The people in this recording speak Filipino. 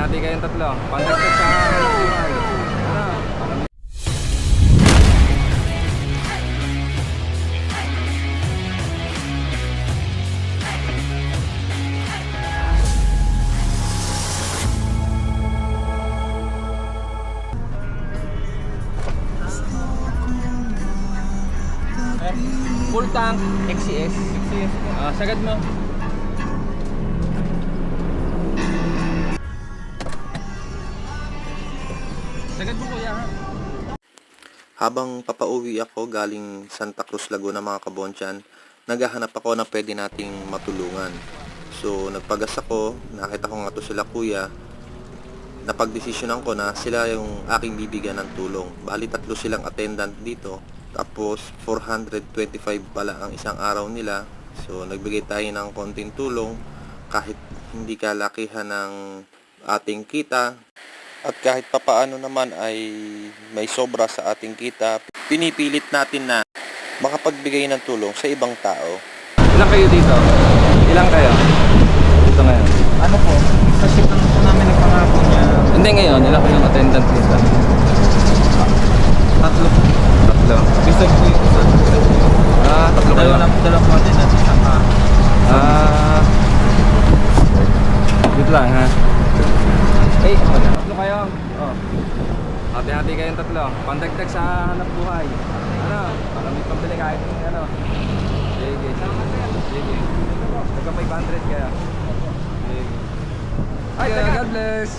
Hati-hati kayong tatlo. Pandagdag sa buhay. Ano? Full tank XCS. Sagad mo. Sagad mo kuya ha. Habang papauwi ako galing Santa Cruz, Laguna mga kabonsyan, naghahanap ako na pwede nating matulungan. So nagpagas ako, nakita ko nga to sila kuya, napagdesisyonan ko na sila yung aking bibigyan ng tulong. Bali tatlo silang attendant dito, tapos 425 pala ang isang araw nila. So nagbigay tayo ng konting tulong kahit hindi kalakihan ng ating kita. At kahit papaano naman ay may sobra sa ating kita, pinipilit natin na makapagbigay ng tulong sa ibang tao. Ilang kayo dito? Ilang kayo? Dito ngayon? Ano po? Sa ship lang po namin nagpangako niya. Hindi ngayon, ilang kayong attendant dito? Tatlo po. Tatlo. Bisag po yung isa. Tatlo kayo. Dalawa po din natin sa Dito lang ha. Tatlo kayo. Oh. Hati-hati kayong tatlo. Pandagdag sa hanap buhay. Ano? Para may pambili kahit yung ano. Sige. Sige. Nagka 500 kaya. Sige. Ay, God bless.